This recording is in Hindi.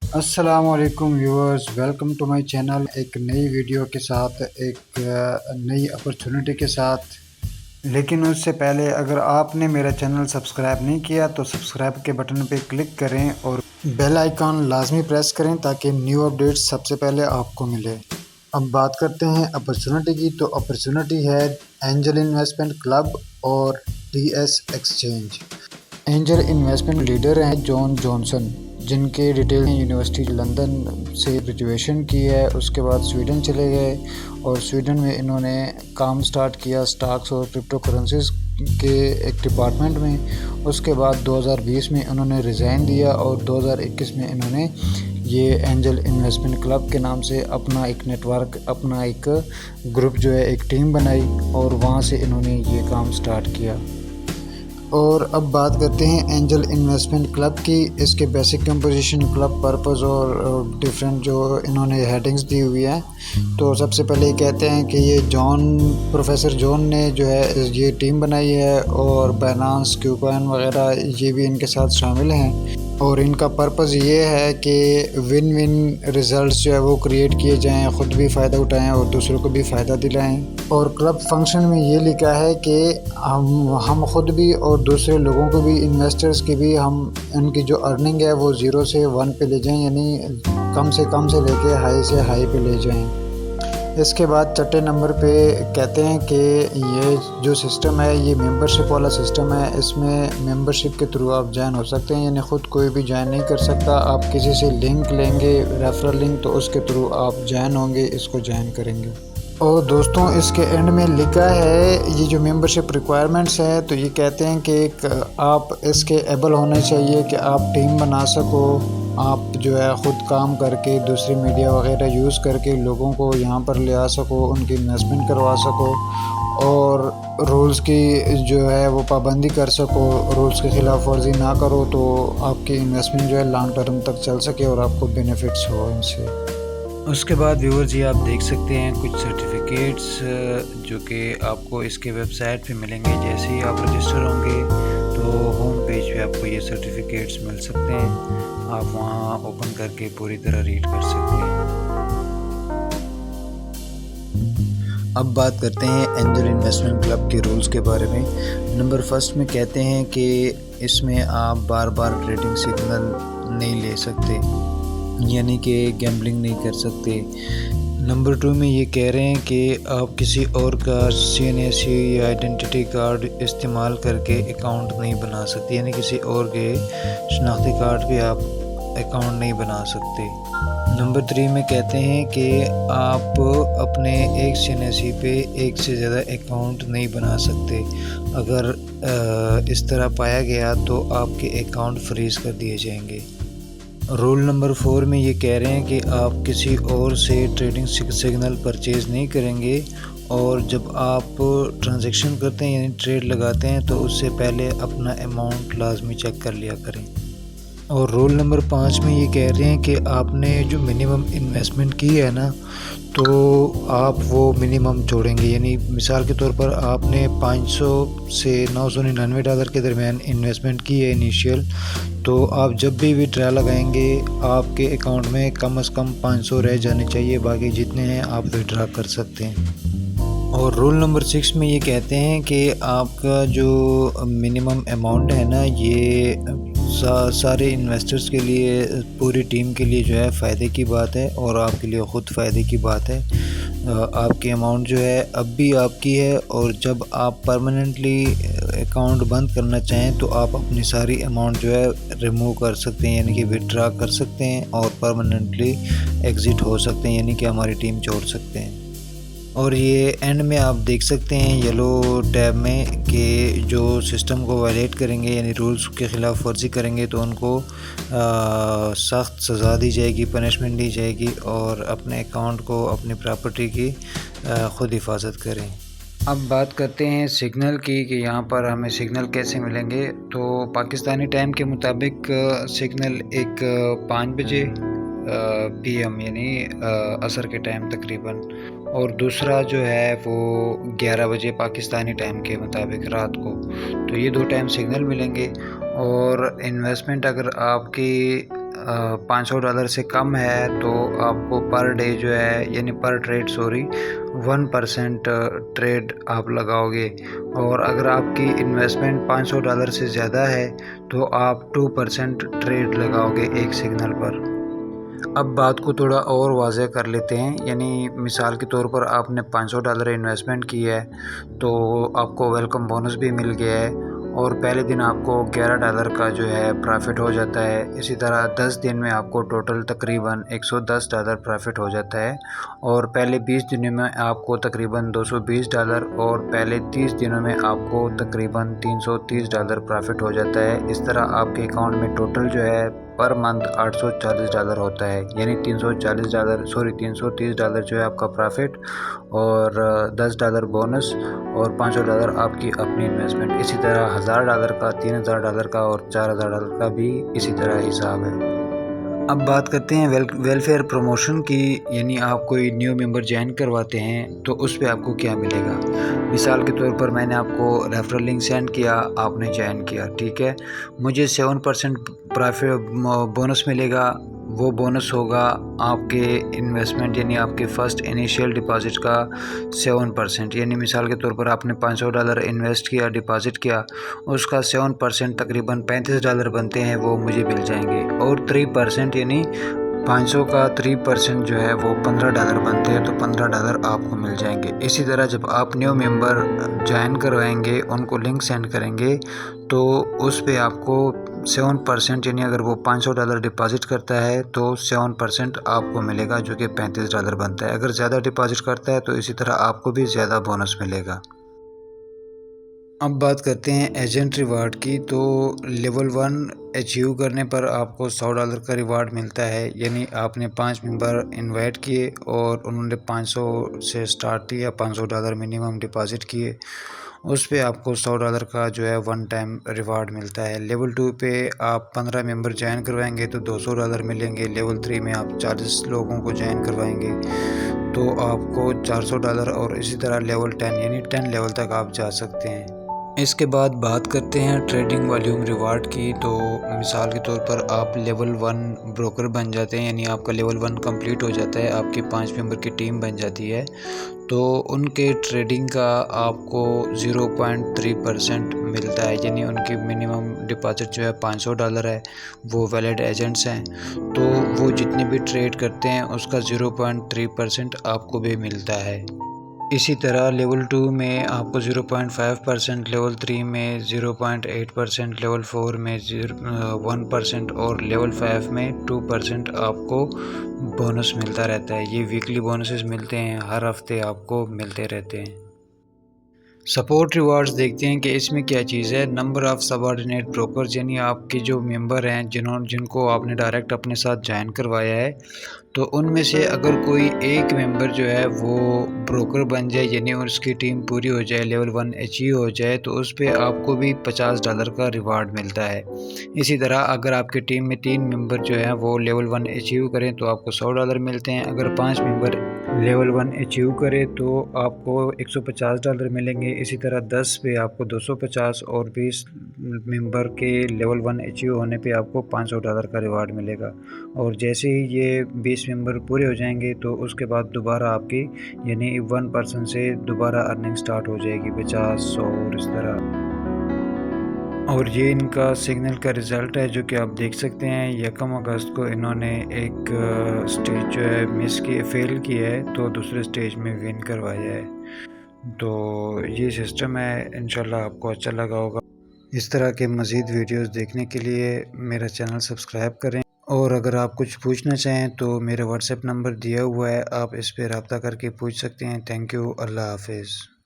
अस्सलामुअलैकुम viewers, welcome to my channel. एक नई वीडियो के साथ, एक नई अपॉर्चुनिटी के साथ। लेकिन उससे पहले अगर आपने मेरा चैनल सब्सक्राइब नहीं किया तो सब्सक्राइब के बटन पे क्लिक करें और बेल आइकॉन लाजमी प्रेस करें ताकि न्यू अपडेट्स सबसे पहले आपको मिले। अब बात करते हैं अपॉर्चुनिटी की। तो अपॉर्चुनिटी है एंजल इन्वेस्टमेंट क्लब और TS exchange. Angel investment leader हैं जॉन जॉनसन, जिनके रिटेल यूनिवर्सिटी लंदन से ग्रेजुएशन की है। उसके बाद स्वीडन चले गए और स्वीडन में इन्होंने काम स्टार्ट किया स्टॉक्स और क्रिप्टो करेंसीज के एक डिपार्टमेंट में। उसके बाद 2020 में उन्होंने रिज़ाइन दिया और 2021 में इन्होंने ये एंजल इन्वेस्टमेंट क्लब के नाम से अपना एक नेटवर्क, अपना एक ग्रुप जो है, एक टीम बनाई और वहाँ से इन्होंने ये काम स्टार्ट किया। और अब बात करते हैं एंजल इन्वेस्टमेंट क्लब की। इसके बेसिक कंपोजिशन, क्लब पर्पस और डिफरेंट जो इन्होंने हेडिंग्स दी हुई है। तो सबसे पहले कहते हैं कि ये प्रोफेसर जॉन ने जो है ये टीम बनाई है और बाइनेंस, क्यूकॉइन वगैरह ये भी इनके साथ शामिल हैं। और इनका पर्पज़ ये है कि विन विन रिज़ल्ट्स जो है वो क्रिएट किए जाएं, ख़ुद भी फ़ायदा उठाएं और दूसरों को भी फ़ायदा दिलाएं। और क्लब फंक्शन में ये लिखा है कि हम ख़ुद भी और दूसरे लोगों को भी, इन्वेस्टर्स की भी, हम उनकी जो अर्निंग है वो 0 से 1 पे ले जाएं, यानी कम से लेके हाई से हाई पे ले जाएं। इसके बाद छठे नंबर पे कहते हैं कि ये जो सिस्टम है ये मेंबरशिप वाला सिस्टम है। इसमें मेंबरशिप के थ्रू आप ज्वाइन हो सकते हैं, यानी ख़ुद कोई भी ज्वाइन नहीं कर सकता। आप किसी से लिंक लेंगे, रेफरल लिंक, तो उसके थ्रू आप ज्वाइन होंगे, इसको ज्वाइन करेंगे। और दोस्तों, इसके एंड में लिखा है ये जो मेंबरशिप रिक्वायरमेंट्स है, तो ये कहते हैं कि आप इसके एबल होने चाहिए कि आप टीम बना सको, आप जो है ख़ुद काम करके दूसरी मीडिया वगैरह यूज़ करके लोगों को यहाँ पर ले आ सको, उनकी इन्वेस्टमेंट करवा सको और रूल्स की जो है वो पाबंदी कर सको, रूल्स की खिलाफ वर्जी ना करो, तो आपकी इन्वेस्टमेंट जो है लॉन्ग टर्म तक चल सके और आपको बेनिफिट्स हो इनसे। उसके बाद व्यूअर जी, आप देख सकते हैं कुछ सर्टिफिकेट्स जो कि आपको इसके वेबसाइट पे मिलेंगे। जैसे ही आप रजिस्टर होंगे तो होम पेज पे आपको ये सर्टिफिकेट्स मिल सकते हैं। आप वहाँ ओपन करके पूरी तरह रीड कर सकते हैं। अब बात करते हैं एंजल इन्वेस्टमेंट क्लब के रूल्स के बारे में। नंबर फर्स्ट में कहते हैं कि इसमें आप बार बार ट्रेडिंग सिग्नल नहीं ले सकते, यानी कि गैम्बलिंग नहीं कर सकते। नंबर 2 में ये कह रहे हैं कि आप किसी और का CNSE या आइडेंटिटी कार्ड इस्तेमाल करके अकाउंट नहीं बना सकते, यानी किसी और के शनाख्ती कार्ड पे आप अकाउंट नहीं बना सकते। नंबर 3 में कहते हैं कि आप अपने एक CNSE पे एक से ज़्यादा अकाउंट नहीं बना सकते। अगर इस तरह पाया गया तो आपके अकाउंट फ्रीज कर दिए जाएंगे। रूल नंबर 4 में ये कह रहे हैं कि आप किसी और से ट्रेडिंग सिग्नल परचेज़ नहीं करेंगे और जब आप ट्रांजैक्शन करते हैं यानी ट्रेड लगाते हैं तो उससे पहले अपना अमाउंट लाजमी चेक कर लिया करें। और रूल नंबर 5 में ये कह रहे हैं कि आपने जो मिनिमम इन्वेस्टमेंट की है ना, तो आप वो मिनिमम जोड़ेंगे। यानी मिसाल के तौर पर आपने 500 से $999 के दरमियान इन्वेस्टमेंट की है इनिशियल, तो आप जब भी विड्रा लगाएंगे आपके अकाउंट में कम से कम 500 रह जाने चाहिए, बाकी जितने हैं आप विड्रा कर सकते हैं। और रूल नंबर 6 में ये कहते हैं कि आपका जो मिनिमम अमाउंट है ना, ये सारे इन्वेस्टर्स के लिए, पूरी टीम के लिए जो है फ़ायदे की बात है और आपके लिए ख़ुद फ़ायदे की बात है। आपकी अमाउंट जो है अब भी आपकी है और जब आप परमानेंटली अकाउंट बंद करना चाहें तो आप अपनी सारी अमाउंट जो है रिमूव कर सकते हैं, यानी कि विड्रा कर सकते हैं और परमानेंटली एग्ज़िट हो सकते हैं, यानी कि हमारी टीम छोड़ सकते हैं। और ये एंड में आप देख सकते हैं येलो टैब में कि जो सिस्टम को वायलेट करेंगे यानी रूल्स के ख़िलाफ़ वर्जी करेंगे तो उनको सख्त सज़ा दी जाएगी, पनिशमेंट दी जाएगी और अपने अकाउंट को, अपनी प्रॉपर्टी की ख़ुद हिफाजत करें। अब बात करते हैं सिग्नल की कि यहाँ पर हमें सिग्नल कैसे मिलेंगे। तो पाकिस्तानी टाइम के मुताबिक सिग्नल एक 5 बजे PM यानी असर के टाइम तकरीबन, और दूसरा जो है वो 11 बजे पाकिस्तानी टाइम के मुताबिक रात को। तो ये 2 टाइम सिग्नल मिलेंगे। और इन्वेस्टमेंट अगर आपकी $500 से कम है तो आपको पर डे जो है यानी पर ट्रेड 1% ट्रेड आप लगाओगे, और अगर आपकी इन्वेस्टमेंट $500 से ज़्यादा है तो आप 2% ट्रेड लगाओगे एक सिग्नल पर। अब बात को थोड़ा और वाज़ेह कर लेते हैं, यानी मिसाल के तौर पर आपने $500 इन्वेस्टमेंट की है तो आपको वेलकम बोनस भी मिल गया है और पहले दिन आपको $11 का जो है प्रॉफ़िट हो जाता है। इसी तरह 10 दिन में आपको टोटल तकरीबन $110 प्रॉफ़िट हो जाता है और पहले 20 दिनों में आपको तकरीबन $220 और पहले 30 दिनों में आपको तकरीबन $330 प्रॉफ़िट हो जाता है। इस तरह आपके अकाउंट में टोटल जो है पर मंथ $840 होता है, यानी $330 जो है आपका प्रॉफ़िट और $10 बोनस और $500 आपकी अपनी इन्वेस्टमेंट। इसी तरह $1000 का, $3000 का और $4000 का भी इसी तरह हिसाब है। अब बात करते हैं वेलफेयर प्रमोशन की, यानी आप कोई न्यू मेंबर ज्वाइन करवाते हैं तो उस पे आपको क्या मिलेगा। मिसाल के तौर पर मैंने आपको रेफरल लिंक सेंड किया, आपने ज्वाइन किया, ठीक है, मुझे 7% प्रॉफिट बोनस मिलेगा। वो बोनस होगा आपके इन्वेस्टमेंट यानी आपके फ़र्स्ट इनिशियल डिपॉज़िट का 7%, यानी मिसाल के तौर पर आपने $500 इन्वेस्ट किया, डिपॉज़िट किया, उसका 7% तकरीबन $35 बनते हैं, वो मुझे मिल जाएंगे। और 3% यानी 500 का 3% जो है वो $15 बनते हैं, तो $15 आपको मिल जाएंगे। इसी तरह जब आप न्यू मेंबर ज्वाइन करवाएंगे, उनको लिंक सेंड करेंगे तो उस पे आपको 7% यानी अगर वो $500 डिपॉज़िट करता है तो 7% आपको मिलेगा, जो कि $35 बनता है। अगर ज़्यादा डिपॉज़िट करता है तो इसी तरह आपको भी ज़्यादा बोनस मिलेगा। अब बात करते हैं एजेंट रिवार्ड की, तो लेवल 1 अचीव करने पर आपको $100 का रिवार्ड मिलता है, यानी आपने 5 मेंबर इनवाइट किए और उन्होंने 500 से स्टार्ट किया, $500 मिनिमम डिपॉज़िट किए, उस पे आपको $100 का जो है वन टाइम रिवार्ड मिलता है। लेवल 2 पे आप 15 मेंबर ज्वाइन करवाएंगे तो $200 मिलेंगे। लेवल 3 में आप 40 लोगों को ज्वाइन करवाएंगे तो आपको $400, और इसी तरह लेवल 10 यानी 10 लेवल तक आप जा सकते हैं। इसके बाद बात करते हैं ट्रेडिंग वॉल्यूम रिवार्ड की, तो मिसाल के तौर पर आप लेवल 1 ब्रोकर बन जाते हैं, यानी आपका लेवल 1 कंप्लीट हो जाता है, आपकी 5 मेंबर की टीम बन जाती है, तो उनके ट्रेडिंग का आपको 0.3% मिलता है, यानी उनकी मिनिमम डिपॉजिट जो है $500 है, वो वैलिड एजेंट्स हैं, तो वो जितने भी ट्रेड करते हैं उसका 0.3% आपको भी मिलता है। इसी तरह लेवल 2 में आपको 0.5%, लेवल 3 में 0.8%, लेवल 4 में 1% और लेवल 5 में 2% आपको बोनस मिलता रहता है। ये वीकली बोनसेस मिलते हैं, हर हफ्ते आपको मिलते रहते हैं। सपोर्ट रिवार्ड्स देखते हैं कि इसमें क्या चीज़ है। नंबर ऑफ़ सबऑर्डिनेट ब्रोकर्स, यानी आपके जो मेंबर हैं जिनको आपने डायरेक्ट अपने साथ ज्वाइन करवाया है, तो उनमें से अगर कोई एक मेंबर जो है वो ब्रोकर बन जाए, यानी उसकी टीम पूरी हो जाए, लेवल 1 अचीव हो जाए, तो उस पे आपको भी $50 का रिवार्ड मिलता है। इसी तरह अगर आपकी टीम में 3 मेंबर जो हैं वो लेवल 1 अचीव करें तो आपको $100 मिलते हैं। अगर 5 मेंबर लेवल 1 अचीव करें तो आपको $150 मिलेंगे। इसी तरह 10 पे आपको 250 और 20 मेंबर के लेवल 1 अचीव होने पे आपको $500 का रिवार्ड मिलेगा। और जैसे ही ये 20 मेंबर पूरे हो जाएंगे तो उसके बाद दोबारा आपकी यानी 1 पर्सन से दोबारा अर्निंग स्टार्ट हो जाएगी, 50, 100 और इस तरह। और ये इनका सिग्नल का रिज़ल्ट है जो कि आप देख सकते हैं। 1 अगस्त को इन्होंने एक स्टेज जो है मिस की फेल की है, तो दूसरे स्टेज में विन करवाया है। तो ये सिस्टम है, इंशाल्लाह आपको अच्छा लगा होगा। इस तरह के मज़ीद वीडियोस देखने के लिए मेरा चैनल सब्सक्राइब करें, और अगर आप कुछ पूछना चाहें तो मेरा व्हाट्सएप नंबर दिया हुआ है, आप इस पर रब्ता करके पूछ सकते हैं। थैंक यू, अल्लाह हाफिज़।